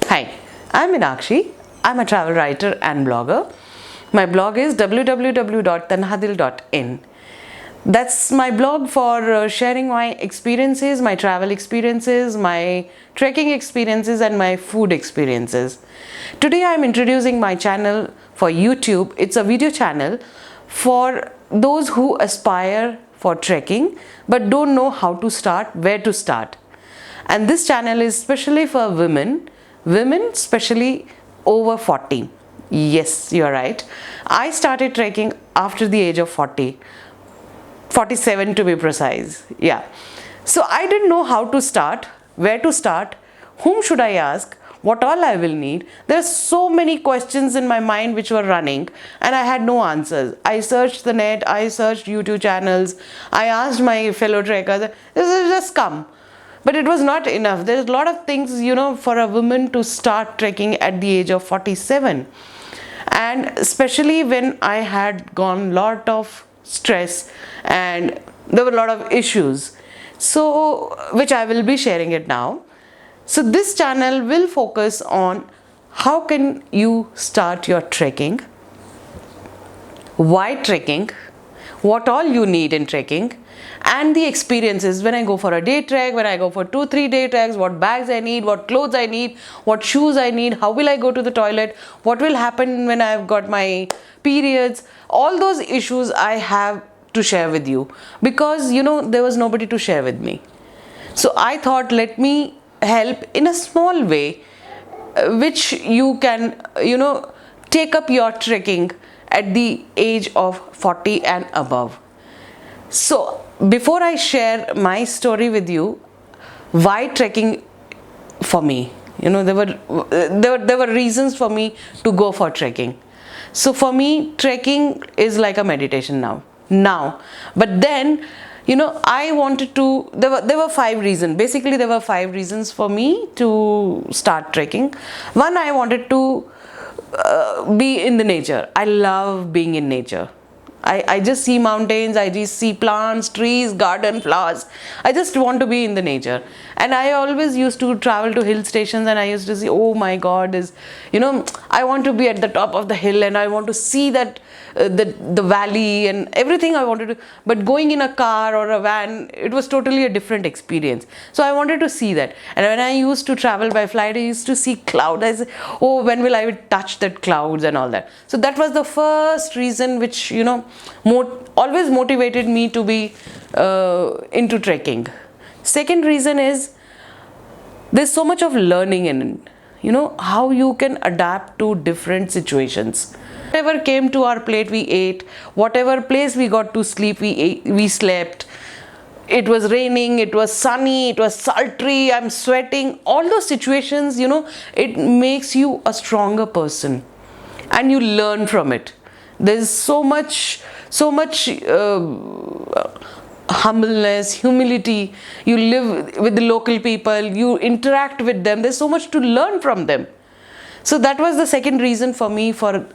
Hi, I'm Meenakshi. I'm a travel writer and blogger. My blog is www.tanhadil.in. That's my blog for sharing my experiences, my travel experiences, my trekking experiences, and my food experiences. Today I'm introducing my channel for YouTube. It's a video channel for those who aspire for trekking but don't know how to start, where to start. And this channel is specially for women especially over 40. Yes, you're right. I started trekking after the age of 40. 47 to be precise. Yeah. So I didn't know how to start, where to start, whom should I ask, what all I will need. There's so many questions in my mind which were running and I had no answers. I searched the net, I searched YouTube channels, I asked my fellow trekkers, this is just come. But it was not enough. There's a lot of things, for a woman to start trekking at the age of 47. And especially when I had gone lot of stress and there were a lot of issues. So, which I will be sharing it now. So this channel will focus on how can you start your trekking, why trekking, what all you need in trekking, and the experiences when I go for a day trek, when I go for 2-3 day treks, what bags I need, what clothes I need, what shoes I need, how will I go to the toilet, what will happen when I've got my periods. All those issues I have to share with you because there was nobody to share with me. So I thought, let me help in a small way which you can take up your trekking at the age of 40 and above. So before I share my story with you, why trekking for me, there were reasons for me to go for trekking. So for me, trekking is like a meditation now. But then I wanted to, there were 5 reasons. Basically there were 5 reasons for me to start trekking. One, I wanted to be in the nature. I love being in nature. I just see mountains, I just see plants, trees, garden, flowers. I just want to be in the nature. And I always used to travel to hill stations and I used to see, oh my God, I want to be at the top of the hill and I want to see that the valley and everything I wanted to. But going in a car or a van, it was totally a different experience. So I wanted to see that. And when I used to travel by flight, I used to see clouds. I said, oh, when will I touch that clouds and all that. So that was the first reason which, always motivated me to be into trekking. Second reason is there's so much of learning in how you can adapt to different situations. Whatever came to our plate, we ate. Whatever place we got to sleep, we slept. It was raining, it was sunny, it was sultry, I'm sweating. All those situations, it makes you a stronger person and you learn from it. There's so much humbleness, humility. You live with the local people, you interact with them. There's so much to learn from them. So that was the second reason for me for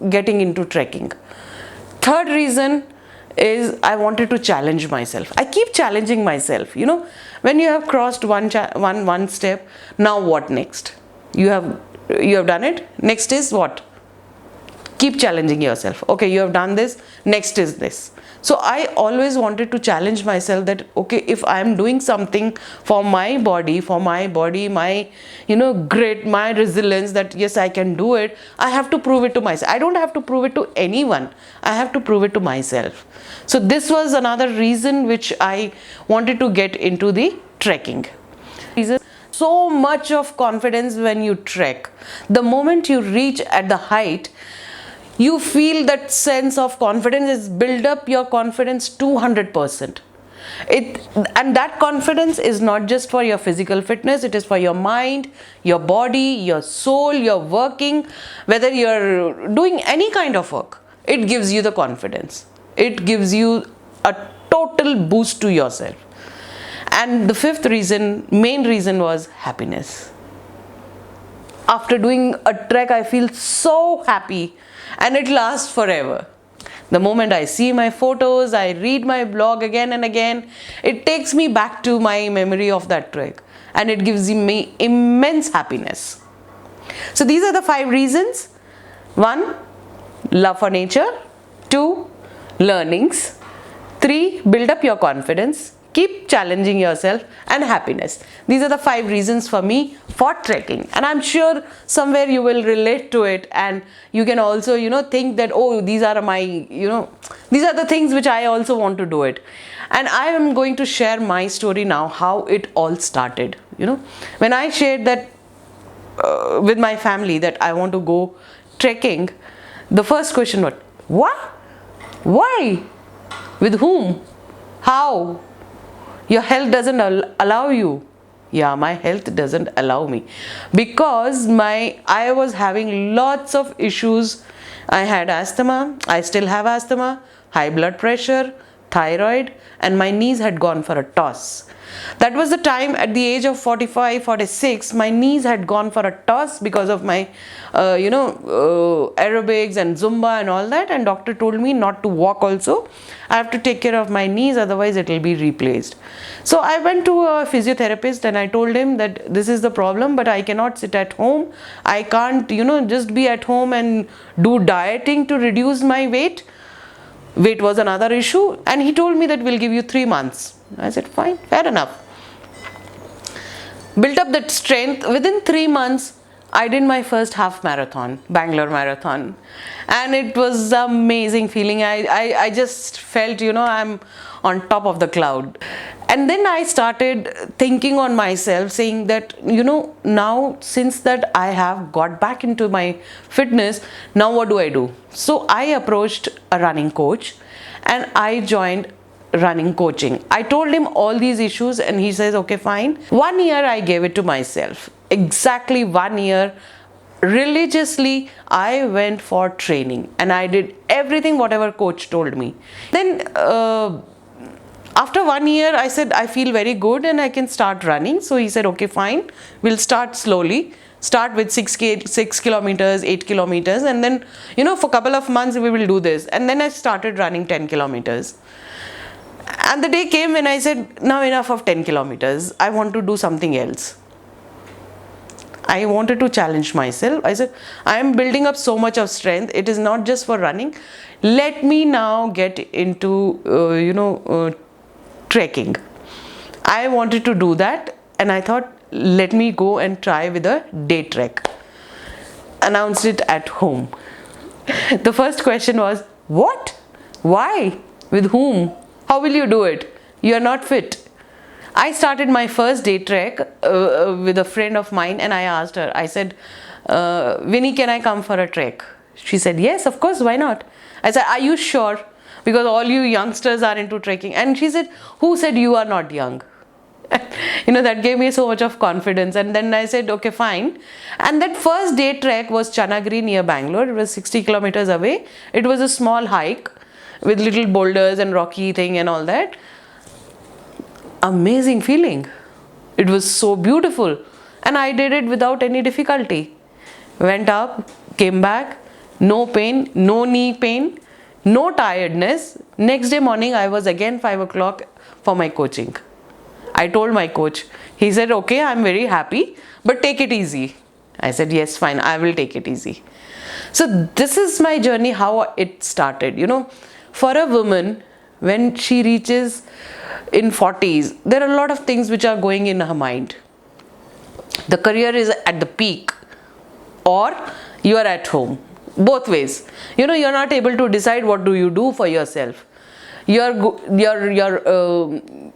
getting into trekking. Third reason is I wanted to challenge myself. I keep challenging myself. When you have crossed one step, now what next? You have done it. Next is what? Keep challenging yourself. Okay, you have done this. Next is this. So I always wanted to challenge myself that, okay, if I am doing something for my body, my grit, my resilience, that yes, I can do it, I have to prove it to myself. I don't have to prove it to anyone. I have to prove it to myself. So this was another reason which I wanted to get into the trekking. So much of confidence when you trek. The moment you reach at the height, you feel that sense of confidence is build up your confidence 200%. And that confidence is not just for your physical fitness, it is for your mind, your body, your soul, your working, whether you're doing any kind of work, it gives you the confidence. It gives you a total boost to yourself. And the fifth main reason was happiness. After doing a trek, I feel so happy and it lasts forever. The moment I see my photos, I read my blog again and again, it takes me back to my memory of that trek. and it gives me immense happiness. So these are the 5 reasons. 1, love for nature. 2, learnings. 3, build up your confidence. Keep challenging yourself, and happiness. These are the 5 reasons for me for trekking, and I'm sure somewhere you will relate to it, and you can also think that, oh, these are my these are the things which I also want to do it. And I am going to share my story now, how it all started. When I shared that with my family that I want to go trekking, the first question was, what? Why? With whom? How? Your health doesn't allow you. Yeah, my health doesn't allow me, because I was having lots of issues. I had asthma, I still have asthma, high blood pressure, thyroid, and my knees had gone for a toss. That was the time at the age of 45, 46, my knees had gone for a toss because of my, aerobics and Zumba and all that. And doctor told me not to walk also. I have to take care of my knees, otherwise it will be replaced. So I went to a physiotherapist and I told him that this is the problem, but I cannot sit at home. I can't, just be at home and do dieting to reduce my weight. Weight was another issue, and he told me that we'll give you 3 months. I said, fine, fair enough. Built up that strength. Within 3 months, I did my first half marathon, Bangalore Marathon. And it was an amazing feeling. I just felt, I'm on top of the cloud. And then I started thinking on myself, saying that, now since that I have got back into my fitness, now what do I do? So I approached a running coach and I joined running coaching. I told him all these issues and he says, okay, fine. 1 year I gave it to myself. Exactly 1 year. Religiously, I went for training and I did everything whatever coach told me. Then after 1 year, I said, I feel very good and I can start running. So he said, okay, fine. We'll start slowly. Start with 6 kilometers, 8 kilometers. And then, for a couple of months, we will do this. And then I started running 10 kilometers. And the day came when I said, now enough of 10 kilometers. I want to do something else. I wanted to challenge myself. I said, I am building up so much of strength. It is not just for running. Let me now get into, trekking. I wanted to do that. And I thought, let me go and try with a day trek. Announced it at home. The first question was, what? Why? With whom? How will you do it? You are not fit. I started my first day trek with a friend of mine and I asked her, I said, Winnie, can I come for a trek? She said, yes, of course, why not? I said, are you sure? Because all you youngsters are into trekking. And she said, who said you are not young? That gave me so much of confidence. And then I said, okay, fine. And that first day trek was Chanagiri near Bangalore. It was 60 kilometers away. It was a small hike with little boulders and rocky thing and all that. Amazing feeling. It was so beautiful. And I did it without any difficulty. Went up, came back, no pain, no knee pain, no tiredness. Next day morning, I was again 5 o'clock for my coaching. I told my coach. He said, okay, I'm very happy, but take it easy. I said, yes, fine, I will take it easy. So this is my journey, how it started. For a woman, when she reaches in 40s, there are a lot of things which are going in her mind. The career is at the peak, or you are at home. Both ways. You're not able to decide what do you do for yourself. Your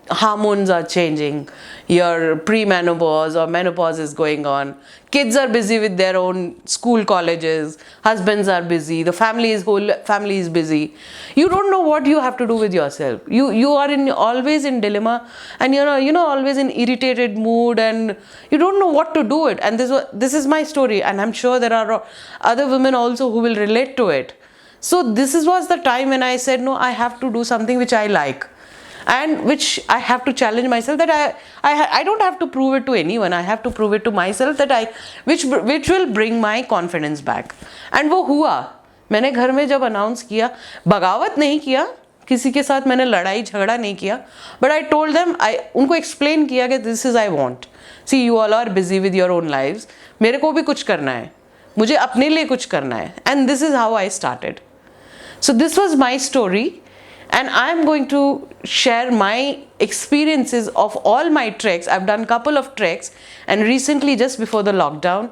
hormones are changing. Your pre-menopause or menopause is going on. Kids are busy with their own school, colleges. Husbands are busy. The whole family is busy. You don't know what you have to do with yourself. You are always in dilemma, and you're always in irritated mood, and you don't know what to do it. And this is my story, and I'm sure there are other women also who will relate to it. So this was the time when I said, no, I have to do something which I like, and which I have to challenge myself, that I don't have to prove it to anyone. I have to prove it to myself that which will bring my confidence back. And वो हुआ. मैंने घर में जब announce किया, बगावत नहीं किया, किसी के साथ मैंने लड़ाई झगड़ा नहीं किया, बट आई टोल्ड देम, उनको एक्सप्लेन किया कि this is I want, see you all are busy with your own lives, मेरे को भी कुछ करना है, मुझे अपने लिए कुछ करना है, and this is how I started. So this was my story, and I am going to share my experiences of all my treks. I've done couple of treks, and recently, just before the lockdown,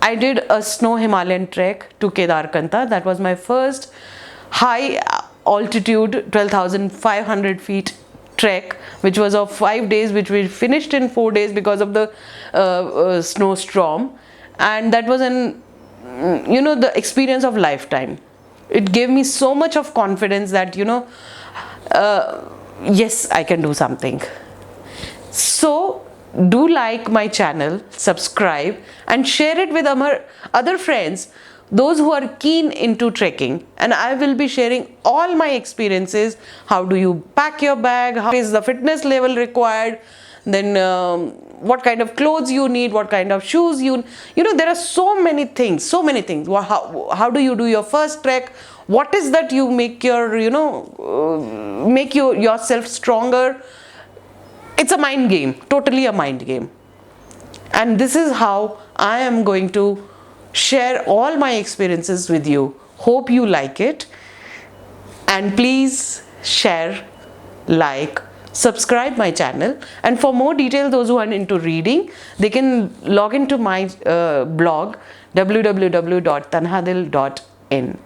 I did a snow Himalayan trek to Kedarkanta. That was my first high altitude 12,500 feet trek, which was of 5 days, which we finished in 4 days because of the snowstorm, and that was the experience of lifetime. It gave me so much of confidence that yes, I can do something. So do like my channel, subscribe, and share it with other friends, those who are keen into trekking, and I will be sharing all my experiences. How do you pack your bag, how is the fitness level required, then what kind of clothes you need, what kind of shoes there are so many things. How do you do your first trek, what is that you make yourself stronger. It's a mind game, totally a mind game, and this is how I am going to share all my experiences with you. Hope you like it, and please share, like, subscribe my channel, and for more details, those who are into reading, they can log into my blog www.tanhadil.in.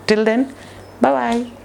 Till then, bye bye.